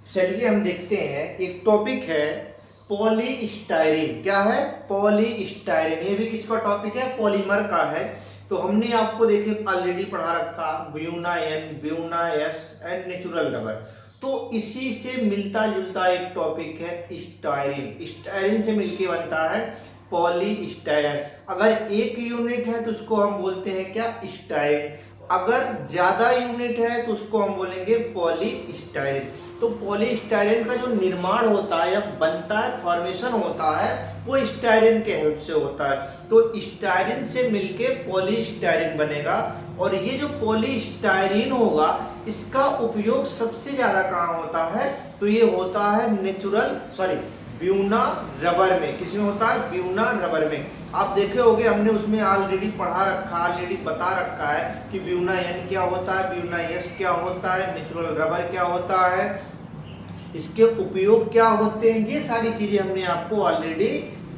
चलिए हम देखते हैं, एक टॉपिक है पॉलीस्टायरीन। क्या है? पॉलीस्टायरीन। ये भी किसका टॉपिक है? पॉलीमर का है। तो हमने आपको देखे ऑलरेडी पढ़ा रखा, Buna N, Buna S and natural rubber. तो इसी से मिलता जुलता एक टॉपिक है स्टायरीन। स्टायरीन से मिलके बनता है पॉलीस्टायरीन। अगर एक यूनिट है तो उसको हम बोलते हैं क्या? स्टायरीन। अगर ज्यादा यूनिट है तो उसको हम बोलेंगे पॉलीस्टायरीन। तो पॉलीस्टायरीन का जो निर्माण होता है या बनता है, फॉर्मेशन होता है, वो स्टायरीन के हेल्प से होता है। तो स्टायरीन से मिलके पॉलीस्टायरीन बनेगा। और ये जो पॉलीस्टायरीन होगा, इसका उपयोग सबसे ज्यादा कहाँ होता है? तो ये होता है ब्यूना रबर में। किसमें होता है? ब्यूना रबर में। आप देखे होंगे, हमने उसमें ऑलरेडी पढ़ा रखा, ऑलरेडी बता रखा है कि ब्यूना एन क्या होता है, ब्यूना एस क्या होता है, नेचुरल रबर क्या होता है, इसके उपयोग क्या होते हैं। ये सारी चीजें हमने आपको ऑलरेडी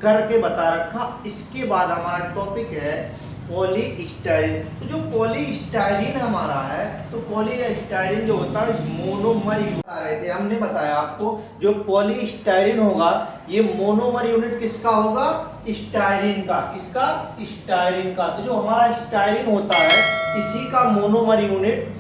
करके बता रखा। इसके बाद हमारा टॉपिक है पॉलीस्टायरीन। तो जो पॉलीस्टायरीन हमारा है, तो पॉलीस्टायरीन जो होता है मोनोमर बता रहे थे, हमने बताया आपको जो पॉलीस्टायरीन होगा, ये मोनोमर यूनिट किसका होगा? स्टायरीन का। किसका? स्टायरीन का। तो जो हमारा स्टायरीन होता है, इसी का मोनोमर यूनिट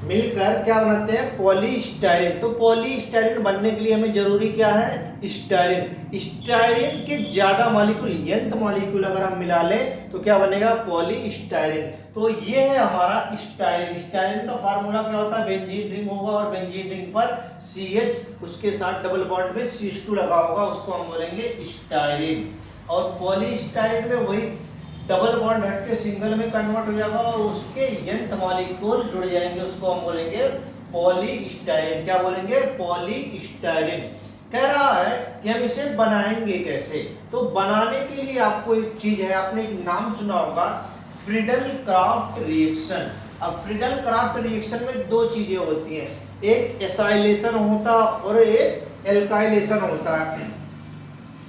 मिलकर क्या बनाते हैं? पॉलीस्टायरीन। तो पॉलीस्टायरीन बनने के लिए हमें जरूरी क्या है? स्टायरीन। स्टायरीन के ज्यादा मॉलिक्यूल, nth मॉलिक्यूल अगर हम मिला लें तो क्या बनेगा? पॉलीस्टायरीन। तो ये है हमारा स्टायरीन। स्टायरीन का फार्मूला क्या होता है? बेंजीन रिंग होगा और बेंजीन रिंग पर CH, उसके साथ डबल बॉन्ड में CH2 लगा होगा, उसको हम बोलेंगे स्टायरीन। और पॉलीस्टायरीन में वही डबल बॉन्ड हट के सिंगल में कन्वर्ट हो जाएगा और उसके nth मॉलिक्यूल जुड़ जाएंगे, उसको हम बोलेंगे पॉलीस्टायरीन। क्या बोलेंगे? पॉलीस्टायरीन। कह रहा है कि हम इसे बनाएंगे कैसे। तो बनाने के लिए आपको एक चीज है, आपने एक नाम सुना होगा, फ्रीडल क्राफ्ट रिएक्शन। अब फ्रीडल क्राफ्ट रिएक्शन में दो चीजें होती हैं, एक एसाइलेशन होता और एक एल्काइलेशन होता है।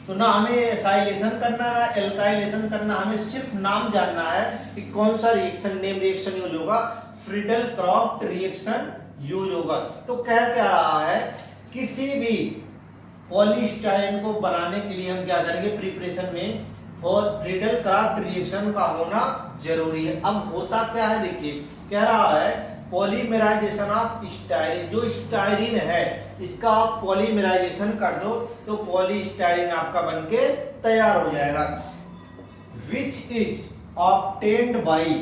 तो ना हमें एसाइलेशन करना है, एल्काइलेशन करना, हमें सिर्फ नाम जानना है कि कौन सा रिएक्शन, नेम रिएक्शन यूज होगा। फ्रीडल क्राफ्ट रिएक्शन यूज होगा। तो कह क्या रहा है, किसी भी पॉलीस्टायरीन को बनाने के लिए हम क्या करेंगे? प्रिपरेशन में और फ्रीडल क्राफ्ट रिएक्शन का होना जरूरी है। अब होता क्या है, देखिए कह रहा है पॉलीमराइजेशन ऑफ स्टायरीन। जो स्टायरीन है, इसका आप पॉलीमराइजेशन कर दो तो पॉलीस्टायरीन आपका बनके तैयार हो जाएगा। Which is obtained by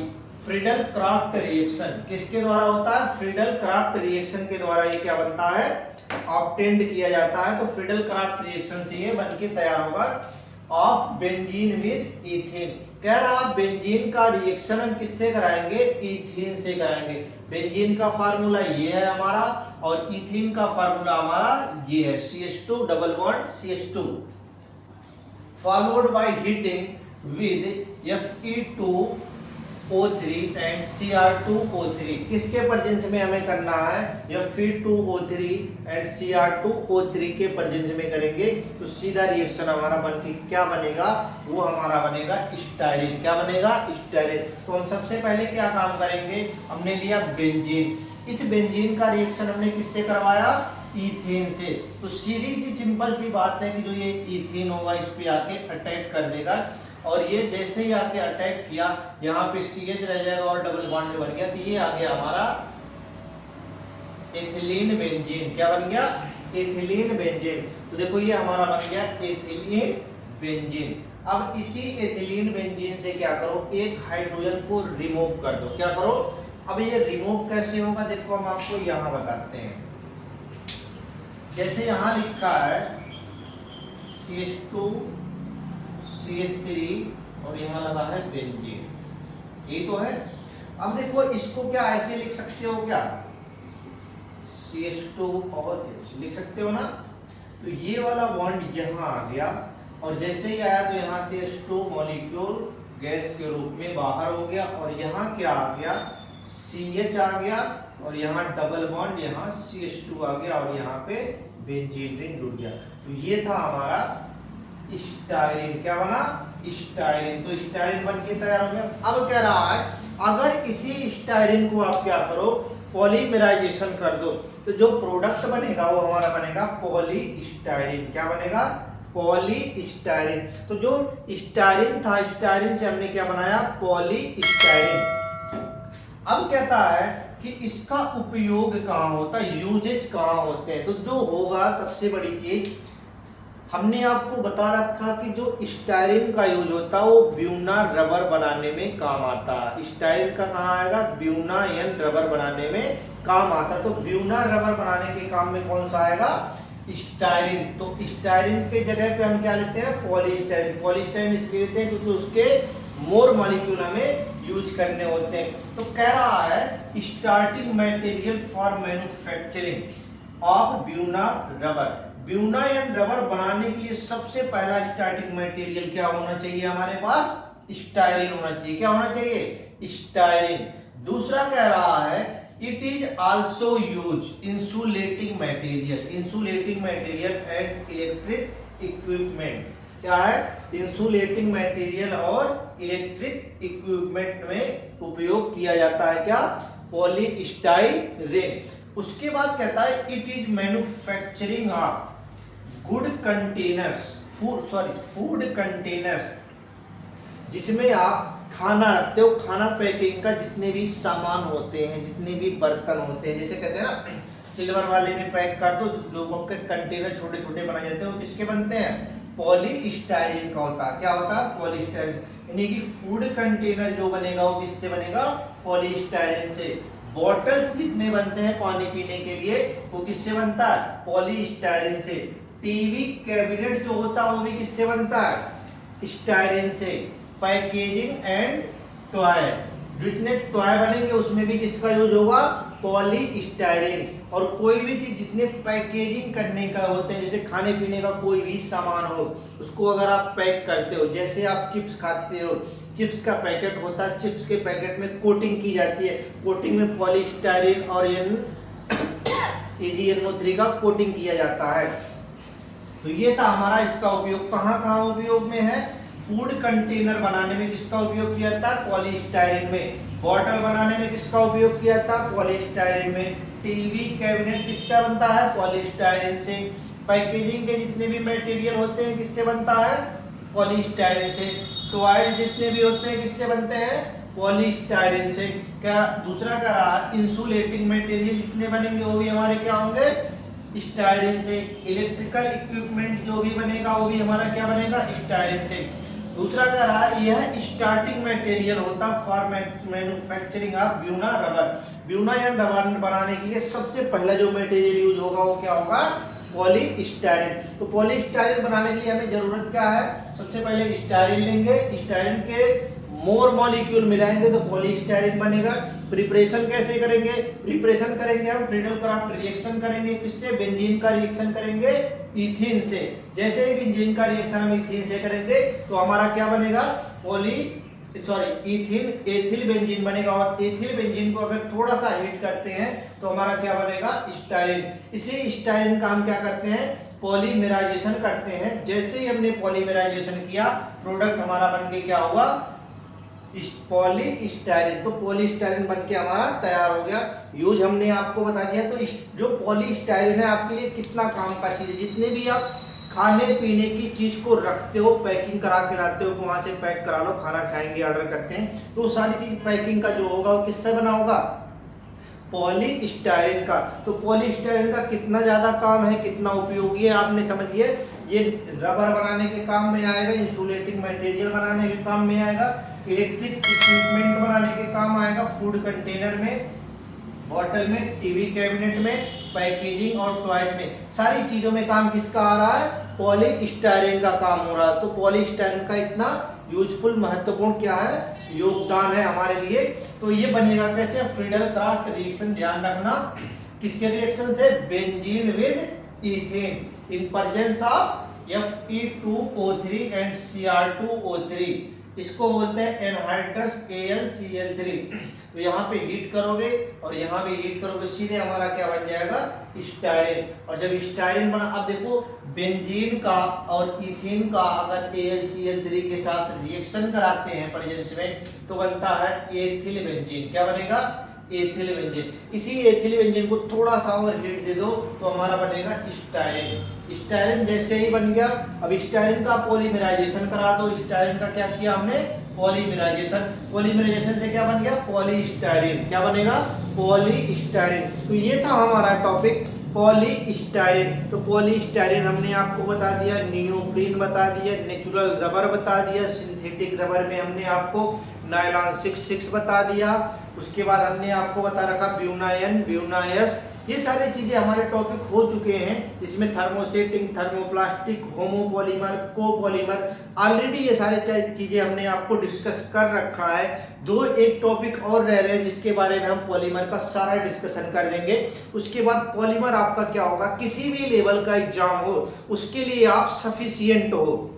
Friedel craft reaction. किसके द्वारा होता है? फ्रीडल क्राफ्ट रिएक्शन के द्वारा ये क्या बनता है? ऑब्टेन्ड किया जाता है। तो फ्रीडल क्राफ्ट रिएक्शन से ये बनके तैयार होगा ऑफ बेंजीन विद इथेन। कह रहा बेंजीन का रिएक्शन हम किससे कराएंगे? इथेन से कराएंगे। बेंजीन का फार्मूला ये है हमारा और इथेन का फार्मूला हमारा ये है, CH2 double bond CH2 followed by heating with Fe2O3 and Cr2O3। किसके प्रेजेंस में हमें करना है? Fe2O3 एंड Cr2O3 के प्रेजेंस में करेंगे तो सीधा रिएक्शन हमारा बनके क्या बनेगा? वो हमारा बनेगा स्टायरीन। क्या बनेगा? स्टायरीन। तो हम सबसे पहले क्या काम करेंगे? हमने लिया बेंजीन। इस बेंजीन का रिएक्शन हमने किससे करवाया? इथेन से। तो सीधी सी सिंपल सी बात है कि जो ये इथेन होगा, इस पे आके अटैक कर देगा और ये जैसे ही आके अटैक किया, यहाँ पे CH रह जाएगा और डबल बॉन्ड में बन गया, तो ये आ गया हमारा एथिलीन बेंजीन। क्या बन गया? Ethylene benzene. तो देखो ये हमारा बन गया एथिलीन बेंजीन। अब इसी एथिलीन बेंजीन से क्या करो? एक हाइड्रोजन को रिमूव कर दो। क्या करो? अब ये रिमूव कैसे होगा, देखो हम आपको यहाँ बताते हैं। जैसे यहाँ लिखा है CH2 CH3 और यहाँ लगा है बेंजीन, ये तो है। अब देखो इसको क्या ऐसे लिख सकते हो क्या? CH2 और लिख सकते हो ना। तो ये वाला बॉन्ड यहाँ आ गया और जैसे ही आया तो यहाँ CH2 मॉलिक्यूल गैस के रूप में बाहर हो गया और यहाँ क्या आ गया? CH आ गया और यहाँ डबल बॉन्ड, यहाँ CH2 आ गया और यहाँ पे बेंजीन रिंग जुड़ गया। तो ये था हमारा स्टायरीन। क्या बना? स्टायरीन। तो स्टायरीन बनके तैयार हो गया। अब कह रहा है अगर इसी स्टायरीन को आप क्या करो? पॉलीमराइजेशन कर दो, तो जो प्रोडक्ट बनेगा वो हमारा बनेगा पॉलीस्टायरीन। क्या बनेगा? पॉलीस्टायरीन। तो जो स्टायरीन था, स्टायरीन से हमने क्या बनाया? पॉलीस्टायरीन। अब कहता है कि इसका उपयोग कहाँ होता है, यूजेज कहाँ होते हैं। तो जो होगा सबसे बड़ी चीज, हमने आपको बता रखा कि जो स्टायरीन का यूज होता है वो ब्यूना रबर बनाने में काम आता है। स्टायरीन का कहाँ आएगा? ब्यूना यानी रबर बनाने में काम आता है। तो ब्यूना रबर बनाने के काम में कौन सा आएगा? स्टायरीन। तो स्टायरीन के जगह पे हम क्या लेते हैं? पॉलीस्टायरीन। पॉलीस्टायरीन इसलिए लेते हैं क्योंकि उसके मोर मॉलिक्यूल हमें यूज करने होते हैं। तो कह रहा है starting material for manufacturing of Buena rubber. Buena या रबर बनाने के लिए सबसे पहला स्टार्टिंग मटेरियल क्या होना चाहिए हमारे पास? स्टायरीन होना चाहिए। क्या होना चाहिए? स्टायरीन। दूसरा कह रहा है it is also use insulating material. Insulating material and electric equipment. क्या है? इंसुलेटिंग मटेरियल और इलेक्ट्रिक इक्विपमेंट में उपयोग किया जाता है। क्या? पॉलीस्टायरीन। उसके बाद कहता है it is manufacturing of good containers, food containers, जिसमें आप खाना रखते हो। खाना पैकिंग का जितने भी सामान होते हैं, जितने भी बर्तन होते हैं, जैसे कहते हैं ना सिल्वर वाले में पैक कर दो, जो आपके कंटेनर छोटे छोटे बनाए जाते हैं वो किसके बनते हैं? पॉलीस्टायरीन का होता है। क्या होता है? पॉलीस्टायरीन। यानी कि फूड कंटेनर जो बनेगा वो किससे बनेगा? पॉलीस्टायरीन से। बॉटल्स जितने बनते हैं पानी पीने के लिए वो किससे बनता है? पॉलीस्टायरीन से। टीवी कैबिनेट जो होता है वो भी किससे बनता है? स्टायरीन से। पैकेजिंग एंड टॉय, जितने टॉय बनेंगे उसमें भी किसका यूज होगा? पॉलीस्टायरीन। और कोई भी चीज जितने पैकेजिंग करने का होते हैं, जैसे खाने पीने का कोई भी सामान हो, उसको अगर आप पैक करते हो, जैसे आप चिप्स खाते हो, चिप्स का पैकेट होता है, चिप्स के पैकेट में कोटिंग की जाती है। कोटिंग में पॉलीस्टायरीन और EgNO3 का कोटिंग किया जाता है। तो ये था हमारा इसका उपयोग। कहाँ कहाँ उपयोग में है? फूड कंटेनर बनाने में किसका उपयोग किया जाता है? पॉलीस्टायरीन में। बॉटल बनाने में किसका उपयोग किया जाता है? पॉलीस्टायरीन में। टीवी कैबिनेट किसका बनता है? पॉलीस्टायरीन से। पैकेजिंग के जितने भी मटेरियल होते हैं किससे बनता है? पॉलीस्टायरीन से। टॉय जितने भी होते हैं किससे बनते हैं? पॉलीस्टायरीन से। क्या दूसरा कह रहा है इंसुलेटिंग मटेरियल जितने बनेंगे वो भी हमारे क्या होंगे? स्टायरीन से। इलेक्ट्रिकल इक्विपमेंट जो भी बनेगा वो भी हमारा क्या बनेगा? स्टायरीन से। दूसरा कह रहा है यह स्टार्टिंग मटेरियल होता for manufacturing of Buena rubber. Buena या रबर बनाने के लिए सबसे पहला जो मटेरियल यूज होगा वो क्या होगा? पॉलीस्टायरीन। तो पॉलीस्टायरीन बनाने के लिए हमें जरूरत क्या है? सबसे पहले स्टायरीन लेंगे, स्टायरीन के मोर मॉलिक्यूल मिलाएंगे तो पॉलीस्टायरीन बनेगा। प्रिपरेशन कैसे करेंगे? प्रिपरेशन करेंगे हम फ्रीडल क्राफ्ट रिएक्शन करेंगे। किससे? बेंजीन का रिएक्शन करेंगे इथीन से। जैसे ही बेंजीन का रिएक्शन हम इथीन से करेंगे तो हमारा क्या बनेगा? इथीन एथिल बेंजीन बनेगा। और एथिल बेंजीन को अगर थोड़ा सा हीट करते हैं तो हमारा क्या बनेगा? स्टायरीन। इसी स्टायरीन का हम क्या करते हैं? पॉलीमराइजेशन करते हैं। जैसे ही हमने पॉलीमराइजेशन किया प्रोडक्ट हमारा बनके क्या हुआ? पॉलीस्टायरीन। तो पॉलीस्टायरीन बनके हमारा तैयार हो गया। यूज हमने आपको बता दिया। तो जो पॉलीस्टायरीन है आपके लिए कितना काम का चीज है। जितने भी आप खाने पीने की चीज को रखते हो, पैकिंग करा के लाते हो, वहां से पैक करा लो, खाना खाएंगे ऑर्डर करते हैं, तो सारी चीज पैकिंग का जो होगा वो किससे बना होगा? पॉलीस्टायरीन का। तो पॉलीस्टायरीन का कितना ज्यादा काम है, कितना उपयोगी है आपने समझ लिया। ये रबर बनाने के काम में आएगा, इंसुलेटिंग मटेरियल बनाने के काम में आएगा, इलेक्ट्रिक इक्विपमेंट बनाने के काम आएगा, फूड कंटेनर में, बॉटल में, टीवी कैबिनेट में, पैकेजिंग और टॉयज में, सारी चीजों में काम किसका आ रहा है? पॉलीस्टायरीन का काम हो रहा है। तो पॉलीस्टायरीन का इतना यूजफुल महत्वपूर्ण क्या है? योगदान है हमारे लिए। तो ये बनेगा कैसे? फ्रीडल क्राफ्ट रिएक्शन, ध्यान रखना किसके रिएक्शन से? Benzene with ethane in presence of Fe2O3 and Cr2O3। इसको बोलते हैं एनहाइड्रस AlCl3। तो यहाँ पे हीट करोगे और यहाँ पे हीट करोगे, सीधे हमारा क्या बन जाएगा? स्टायरीन। और जब स्टायरीन बना, अब देखो बेंजीन का और इथेन का अगर AlCl3 के साथ रिएक्शन कराते हैं प्रेजेंस में तो बनता है एथिल बेंजीन। क्या बनेगा? एथिल व्यंजन। इसी एथिल व्यंजन को थोड़ा सा और हीट दे दो तो हमारा बनेगा स्टायरिन। स्टायरिन जैसे ही बन गया, अब स्टायरिन का पॉलीमराइजेशन करा दो। स्टायरिन का क्या किया हमने, पॉलीमराइजेशन। पॉलीमराइजेशन से क्या बन गया, पॉलीस्टायरिन। क्या बनेगा, पॉलीस्टायरिन। तो ये था हमारा टॉपिक पॉलीस्टायरिन। तो पॉलीस्टायरिन हमने आपको बता दिया, नियोप्रीन बता दिया, नेचुरल रबर बता दिया, सिंथेटिक रबर में हमने आपको नायलॉन 66 बता दिया। उसके बाद हमने आपको बता रखा ब्यूनायन, ब्यूनायस। ये सारी चीजें हमारे टॉपिक हो चुके हैं। इसमें thermosetting, thermoplastic, homopolymer, copolymer, already ये सारे चीजें हमने आपको डिस्कस कर रखा है। दो एक टॉपिक और रह रहे हैं जिसके बारे में हम पॉलीमर का सारा डिस्कशन कर देंगे। उसके बाद पॉलीमर आपका क्या होगा, किसी भी लेवल का एग्जाम हो उसके लिए आप सफिशिएंट हो।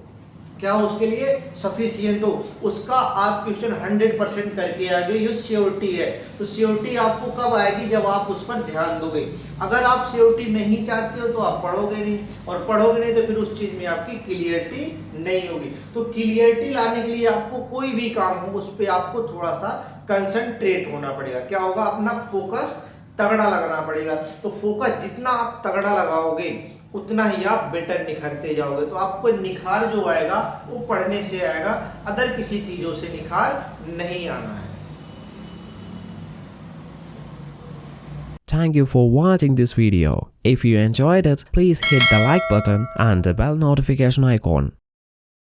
क्या हो, उसके लिए सफिशिएंट हो, उसका आप क्वेश्चन 100% करके आगे, ये श्योरिटी है। तो श्योरिटी आपको कब आएगी, जब आप उस पर ध्यान दोगे। अगर आप श्योरिटी नहीं चाहते हो तो आप पढ़ोगे नहीं, और पढ़ोगे नहीं तो फिर उस चीज में आपकी क्लियरिटी नहीं होगी। तो क्लियरिटी लाने के लिए आपको कोई भी काम हो उस पर आपको थोड़ा सा कंसंट्रेट होना पड़ेगा। क्या होगा, अपना फोकस तगड़ा लगाना पड़ेगा। तो फोकस जितना आप तगड़ा लगाओगे उतना ही आप बेटर निखरते जाओगे। तो आपको निखार जो आएगा वो पढ़ने से आएगा, अदर किसी चीजों से निखार नहीं आना है। Thank you for watching this video. If you enjoyed it, please hit the like button and the bell notification icon.